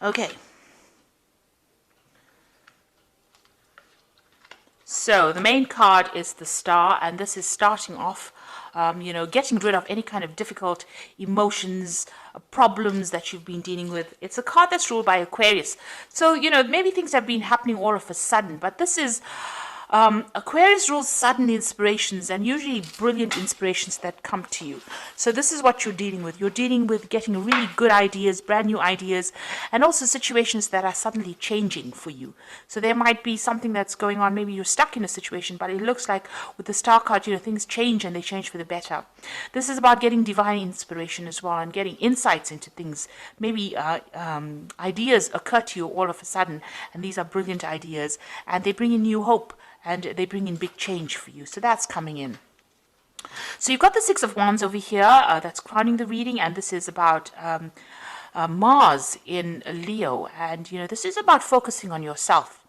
Okay. So the main card is the Star, and this is starting off, getting rid of any kind of difficult emotions, problems that you've been dealing with. It's a card that's ruled by Aquarius. So, maybe things have been happening all of a sudden, but this is Aquarius rules sudden inspirations and usually brilliant inspirations that come to you. So this is what you're dealing with. You're dealing with getting really good ideas, brand new ideas, and also situations that are suddenly changing for you. So there might be something that's going on. Maybe you're stuck in a situation, but it looks like with the Star card, things change and they change for the better. This is about getting divine inspiration as well and getting insights into things. Maybe ideas occur to you all of a sudden, and these are brilliant ideas, and they bring in new hope. And they bring in big change for you. So that's coming in. So you've got the Six of Wands over here. That's crowning the reading. And this is about Mars in Leo. And, this is about focusing on yourself,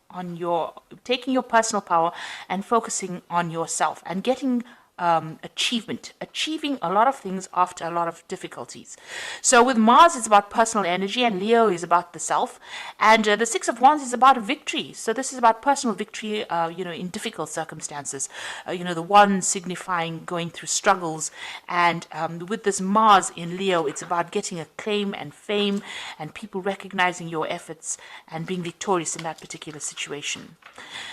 taking your personal power and focusing on yourself and getting achieving a lot of things after a lot of difficulties. So with Mars, it's about personal energy, and Leo is about the self, and the Six of Wands is about a victory. So this is about personal victory, in difficult circumstances. The one signifying going through struggles, and with this Mars in Leo, it's about getting acclaim and fame, and people recognizing your efforts and being victorious in that particular situation.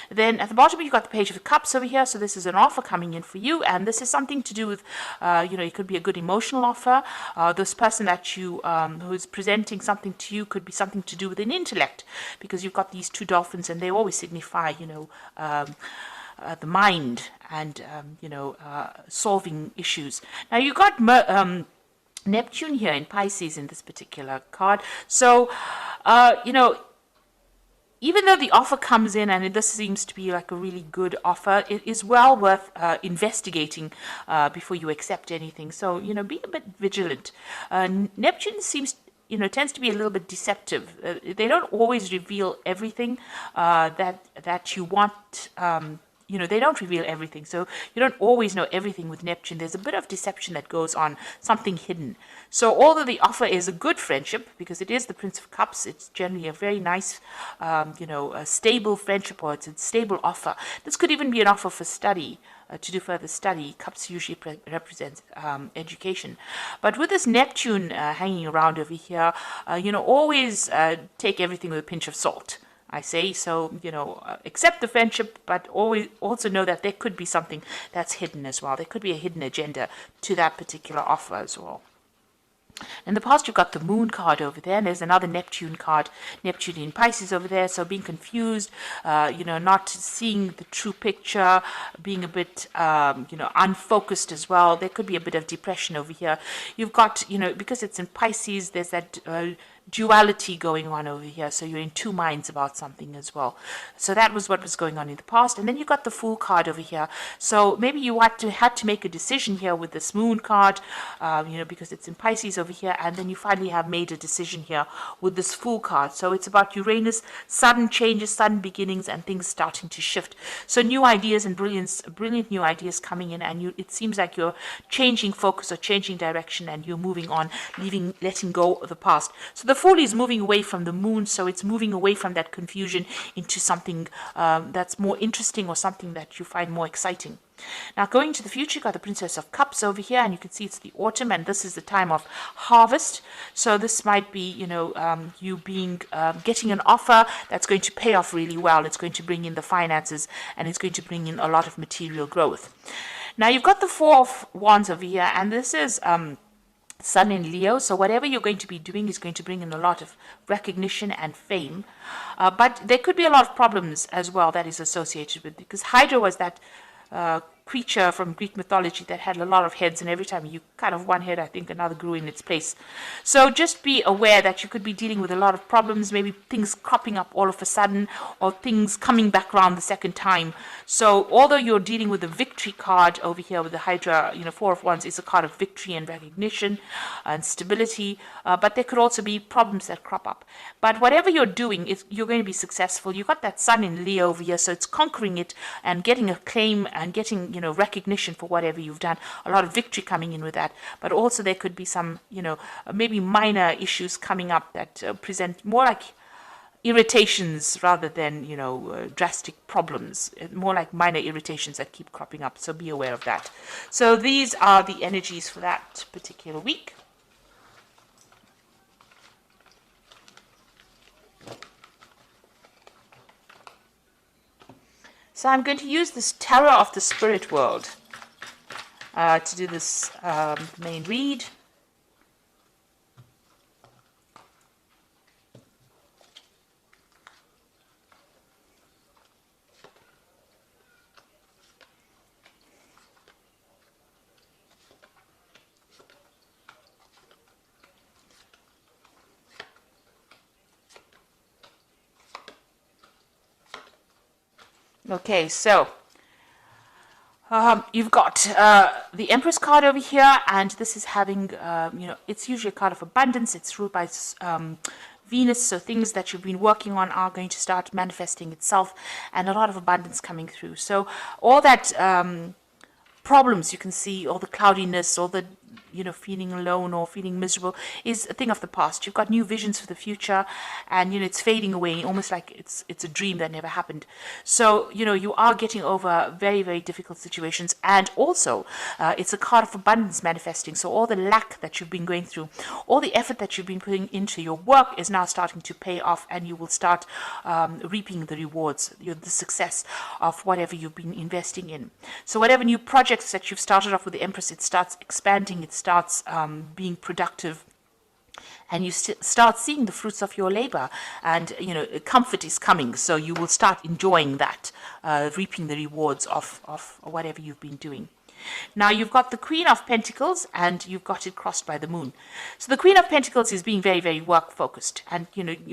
Then at the bottom, you've got the Page of Cups over here. So this is an offer coming in for you. And this is something to do with, it could be a good emotional offer. This person that you, who's presenting something to you could be something to do with an intellect, because you've got these two dolphins and they always signify, the mind and, solving issues. Now you've got Neptune here in Pisces in this particular card. So, even though the offer comes in, and this seems to be like a really good offer, it is well worth investigating before you accept anything. So, be a bit vigilant. Neptune tends to be a little bit deceptive. They don't always reveal everything that you want. They don't reveal everything. So you don't always know everything with Neptune. There's a bit of deception that goes on, something hidden. So although the offer is a good friendship, because it is the Prince of Cups, it's generally a very nice, a stable friendship, or it's a stable offer. This could even be an offer for study, to do further study. Cups usually represents education. But with this Neptune hanging around over here, always take everything with a pinch of salt, I say. So, accept the friendship, but always also know that there could be something that's hidden as well. There could be a hidden agenda to that particular offer as well. In the past, you've got the Moon card over there, and there's another Neptune card, Neptune in Pisces over there. So being confused, not seeing the true picture, being a bit, unfocused as well. There could be a bit of depression over here. You've got, because it's in Pisces, there's that duality going on over here. So you're in two minds about something as well. So that was what was going on in the past. And then you got the Fool card over here. So maybe you had to make a decision here with this Moon card, because it's in Pisces over here. And then you finally have made a decision here with this Fool card. So it's about Uranus, sudden changes, sudden beginnings, and things starting to shift. So new ideas and brilliant new ideas coming in, and it seems like you're changing focus or changing direction, and you're moving on, letting go of the past. So the Fool is moving away from the Moon, so it's moving away from that confusion into something that's more interesting, or something that you find more exciting. Now, going to the future, you've got the Princess of Cups over here, and you can see it's the autumn, and this is the time of harvest. So this might be, you getting an offer that's going to pay off really well. It's going to bring in the finances, and it's going to bring in a lot of material growth. Now, you've got the Four of Wands over here, and this is Sun in Leo, so whatever you're going to be doing is going to bring in a lot of recognition and fame, but there could be a lot of problems as well that is associated with, because Hydra was that creature from Greek mythology that had a lot of heads, and every time you cut off one head, I think another grew in its place. So just be aware that you could be dealing with a lot of problems, maybe things cropping up all of a sudden, or things coming back around the second time. So although you're dealing with the victory card over here with the Hydra, Four of Wands is a card of victory and recognition and stability, but there could also be problems that crop up. But whatever you're doing, you're going to be successful. You've got that Sun in Leo over here, so it's conquering it and getting acclaim and getting, recognition for whatever you've done, a lot of victory coming in with that. But also there could be some, maybe minor issues coming up that present more like irritations rather than, drastic problems, more like minor irritations that keep cropping up. So be aware of that. So these are the energies for that particular week. So I'm going to use this Tarot of the Spirit World to do this main read. Okay, so you've got the Empress card over here, and this is having, it's usually a card of abundance. It's ruled by Venus, so things that you've been working on are going to start manifesting itself, and a lot of abundance coming through. So all that problems you can see, all the cloudiness, all the feeling alone or feeling miserable is a thing of the past. You've got new visions for the future, and it's fading away, almost like it's a dream that never happened. So you are getting over very, very difficult situations, and also it's a card of abundance manifesting. So all the lack that you've been going through, all the effort that you've been putting into your work is now starting to pay off, and you will start reaping the rewards, the success of whatever you've been investing in. So whatever new projects that you've started off with the Empress, it starts expanding, it starts being productive, and you start seeing the fruits of your labor, and comfort is coming, so you will start enjoying that, reaping the rewards of whatever you've been doing. Now you've got the Queen of Pentacles, and you've got it crossed by the Moon. So the Queen of Pentacles is being very, very work focused, and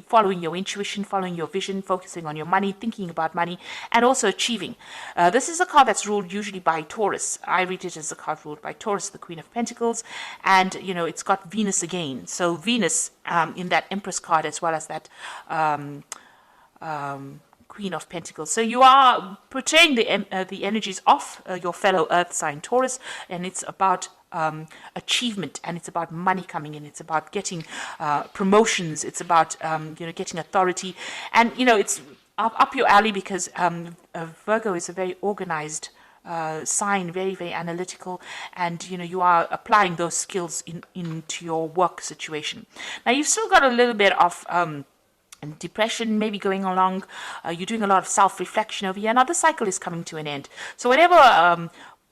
following your intuition, following your vision, focusing on your money, thinking about money, and also achieving. This is a card that's ruled usually by Taurus. I read it as a card ruled by Taurus, the Queen of Pentacles, and it's got Venus again. So Venus in that Empress card, as well as that Queen of Pentacles. So you are portraying the energies of your fellow Earth sign Taurus, and it's about achievement, and it's about money coming in. It's about getting promotions. It's about getting authority, and it's up your alley, because Virgo is a very organized sign, very, very analytical, and you are applying those skills into your work situation. Now you've still got a little bit of and depression maybe going along. You're doing a lot of self-reflection over here. Now the cycle is coming to an end. So whatever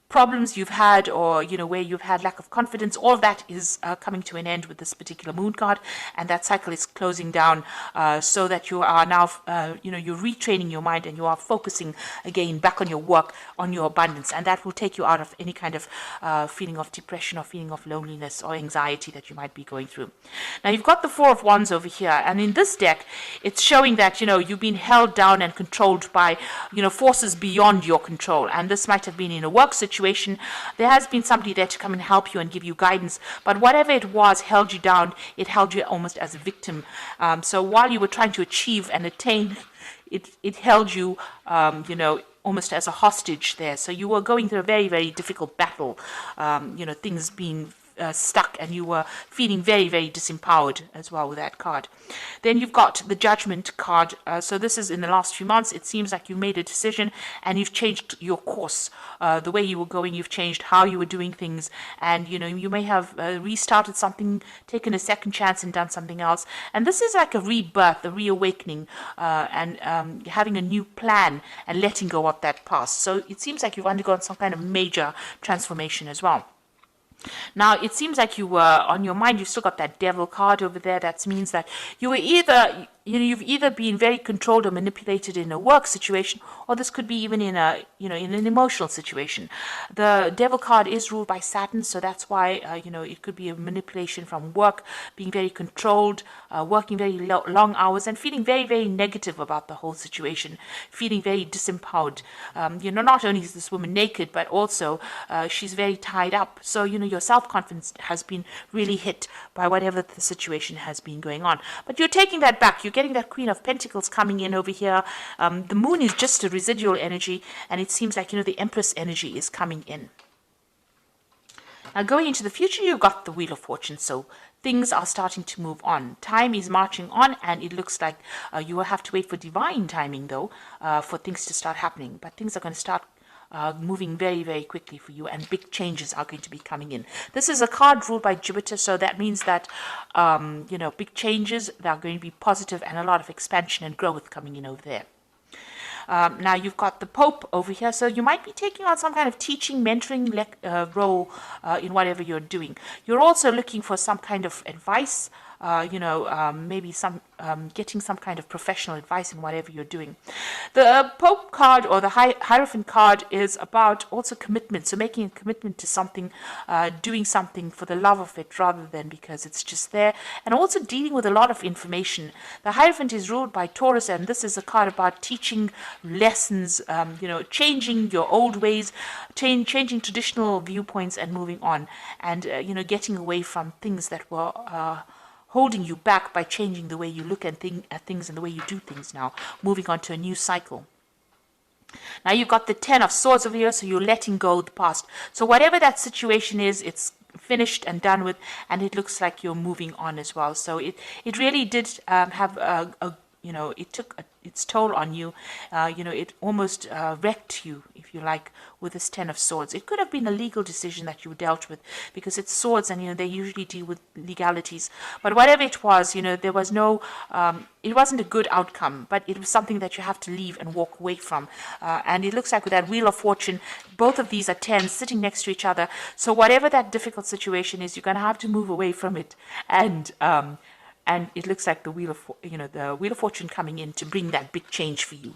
problems you've had, or where you've had lack of confidence, all of that is coming to an end with this particular Moon card, and that cycle is closing down, so that you are now you're retraining your mind, and you are focusing again back on your work, on your abundance, and that will take you out of any kind of feeling of depression or feeling of loneliness or anxiety that you might be going through. Now you've got the Four of Wands over here, and in this deck it's showing that you've been held down and controlled by forces beyond your control, and this might have been in a work situation. There has been somebody there to come and help you and give you guidance, but whatever it was held you down. It held you almost as a victim. So while you were trying to achieve and attain, it held you, almost as a hostage there. So you were going through a very, very difficult battle, things being stuck, and you were feeling very, very disempowered as well with that card. Then you've got the Judgment card. So this is in the last few months. It seems like you made a decision, and you've changed your course, the way you were going. You've changed how you were doing things, and you may have restarted something, taken a second chance, and done something else. And this is like a rebirth, a reawakening, and having a new plan and letting go of that past. So it seems like you've undergone some kind of major transformation as well. Now, it seems like you were, on your mind, you've still got that Devil card over there. That means that you were either, you've either been very controlled or manipulated in a work situation, or this could be even in a, in an emotional situation. The Devil card is ruled by Saturn, so that's why, it could be a manipulation from work, being very controlled, working very long hours, and feeling very, very negative about the whole situation, feeling very disempowered. Not only is this woman naked, but also she's very tied up. So, your self-confidence has been really hit by whatever the situation has been going on. But you're taking that back. You're getting that Queen of Pentacles coming in over here. The Moon is just a residual energy, and it seems like, the Empress energy is coming in. Now, going into the future, you've got the Wheel of Fortune, so things are starting to move on. Time is marching on, and it looks like you will have to wait for divine timing, though, for things to start happening. But things are going to start moving very, very quickly for you, and big changes are going to be coming in. This is a card ruled by Jupiter, so that means that, big changes, they are going to be positive, and a lot of expansion and growth coming in over there. Now you've got the Pope over here, so you might be taking on some kind of teaching, mentoring role in whatever you're doing. You're also looking for some kind of advice, maybe getting some kind of professional advice in whatever you're doing. The Pope card, or the Hierophant card, is about also commitment, so making a commitment to something, doing something for the love of it rather than because it's just there, and also dealing with a lot of information. The Hierophant is ruled by Taurus, and this is a card about teaching lessons, changing your old ways, changing traditional viewpoints and moving on, and getting away from things that were holding you back by changing the way you look at things and the way you do things now, moving on to a new cycle. Now you've got the Ten of Swords over here, so you're letting go of the past. So whatever that situation is, it's finished and done with, and it looks like you're moving on as well. So it really did have it took its toll on you. It almost wrecked you, if you like, with this Ten of Swords. It could have been a legal decision that you dealt with, because it's swords, and they usually deal with legalities. But whatever it was, there was no, it wasn't a good outcome, but it was something that you have to leave and walk away from. And it looks like with that Wheel of Fortune, both of these are tens sitting next to each other. So whatever that difficult situation is, you're going to have to move away from it. And it looks like the Wheel of Fortune coming in to bring that big change for you.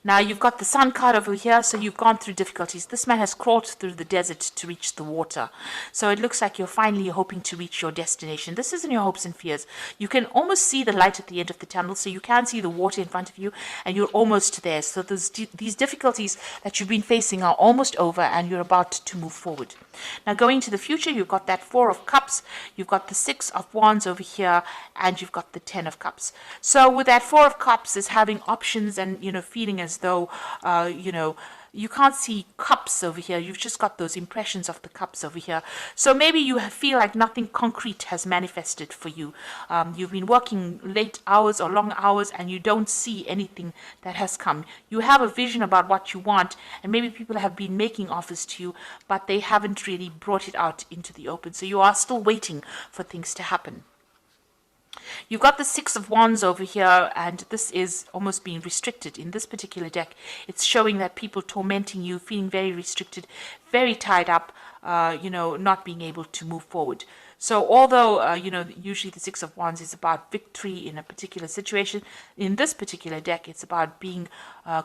Now you've got the Sun card over here, so you've gone through difficulties. This man has crawled through the desert to reach the water. So it looks like you're finally hoping to reach your destination. This isn't your hopes and fears. You can almost see the light at the end of the tunnel, so you can see the water in front of you, and you're almost there. So these difficulties that you've been facing are almost over, and you're about to move forward. Now going to the future, you've got that Four of Cups, you've got the Six of Wands over here, and you've got the Ten of Cups. So with that Four of Cups is having options and, feeling as though, you can't see cups over here. You've just got those impressions of the cups over here. So maybe you feel like nothing concrete has manifested for you. You've been working late hours or long hours, and you don't see anything that has come. You have a vision about what you want, and maybe people have been making offers to you, but they haven't really brought it out into the open. So you are still waiting for things to happen. You've got the Six of Wands over here, and this is almost being restricted. In this particular deck, it's showing that people tormenting you, feeling very restricted, very tied up, not being able to move forward. So although, usually the Six of Wands is about victory in a particular situation, in this particular deck, it's about being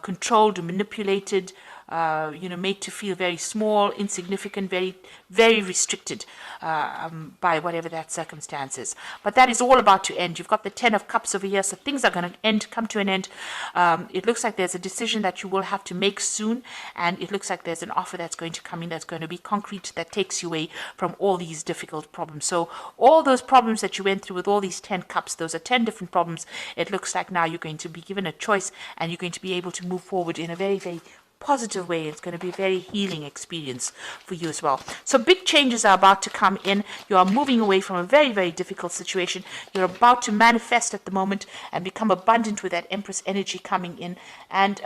controlled, manipulated, made to feel very small, insignificant, very, very restricted by whatever that circumstance is. But that is all about to end. You've got the Ten of Cups over here, so things are going to come to an end. It looks like there's a decision that you will have to make soon, and it looks like there's an offer that's going to come in that's going to be concrete, that takes you away from all these difficult problems. So all those problems that you went through with all these 10 cups, those are 10 different problems. It looks like now you're going to be given a choice, and you're going to be able to move forward in a very, very positive way. It's going to be a very healing experience for you as well. So big changes are about to come in. You are moving away from a very, very difficult situation. You're about to manifest at the moment and become abundant with that Empress energy coming in. And,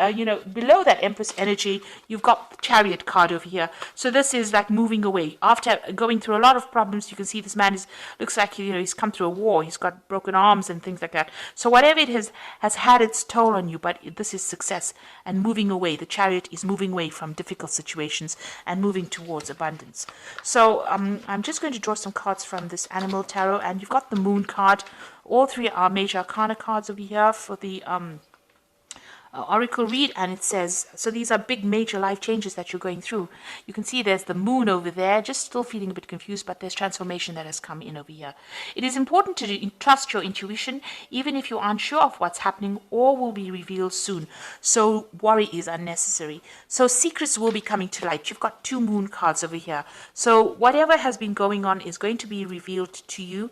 below that Empress energy, you've got the Chariot card over here. So this is like moving away. After going through a lot of problems, you can see this man looks like, he's come through a war. He's got broken arms and things like that. So whatever it has had its toll on you, but this is success and moving away. The Chariot is moving away from difficult situations and moving towards abundance. So I'm just going to draw some cards from this Animal Tarot, and you've got the Moon card. All three are major arcana cards over here for the oracle read, and it says, so these are big major life changes that you're going through. You can see there's the moon over there, just still feeling a bit confused, but there's transformation that has come in over here. It is important to trust your intuition, even if you aren't sure of what's happening or will be revealed soon. So worry is unnecessary. So secrets will be coming to light. You've got 2 moon cards over here. So whatever has been going on is going to be revealed to you.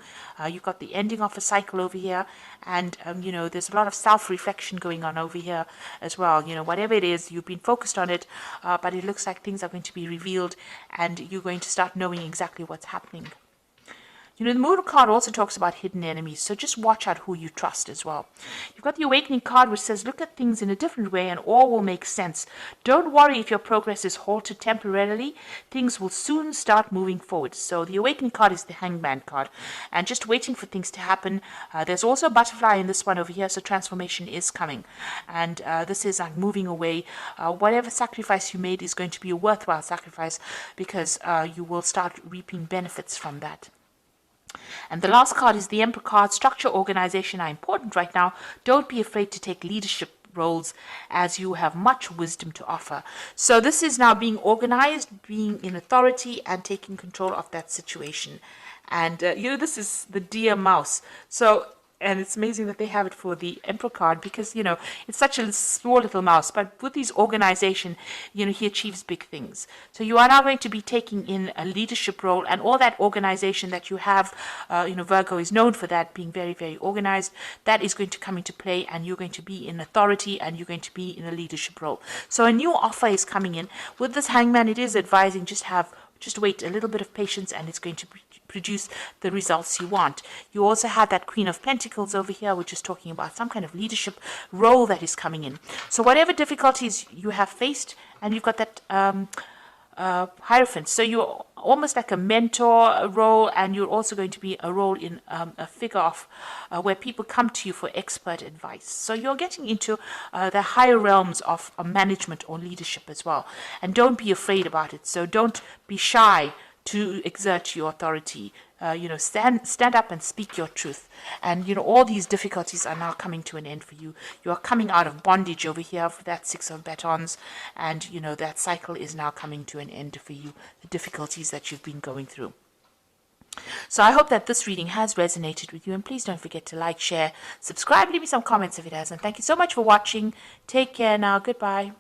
You've got the ending of a cycle over here, and there's a lot of self-reflection going on over here as well. Whatever it is, you've been focused on it, but it looks like things are going to be revealed, and you're going to start knowing exactly what's happening. The Moon card also talks about hidden enemies, so just watch out who you trust as well. You've got the Awakening card, which says, look at things in a different way and all will make sense. Don't worry if your progress is halted temporarily. Things will soon start moving forward. So the Awakening card is the Hangman card, and just waiting for things to happen. There's also a butterfly in this one over here, so transformation is coming. And this is like moving away. Whatever sacrifice you made is going to be a worthwhile sacrifice, because you will start reaping benefits from that. And the last card is the Emperor card. Structure, organization are important right now. Don't be afraid to take leadership roles, as you have much wisdom to offer. So this is now being organized, being in authority, and taking control of that situation. And this is the deer mouse. And it's amazing that they have it for the Emperor card, because, it's such a small little mouse. But with his organization, he achieves big things. So you are now going to be taking in a leadership role, and all that organization that you have, Virgo is known for that, being very, very organized. That is going to come into play, and you're going to be in authority, and you're going to be in a leadership role. So a new offer is coming in. With this Hangman, it is advising just wait a little bit of patience, and it's going to produce the results you want. You also have that Queen of Pentacles over here, which is talking about some kind of leadership role that is coming in. So whatever difficulties you have faced, and you've got that Hierophant. So you're almost like a mentor role, and you're also going to be a role in a figure of where people come to you for expert advice. So you're getting into the higher realms of management or leadership as well. And don't be afraid about it. So don't be shy to exert your authority. Stand up and speak your truth. And, all these difficulties are now coming to an end for you. You are coming out of bondage over here for that 6 of batons. And, that cycle is now coming to an end for you, the difficulties that you've been going through. So I hope that this reading has resonated with you. And please don't forget to like, share, subscribe, leave me some comments if it has. And thank you so much for watching. Take care now. Goodbye.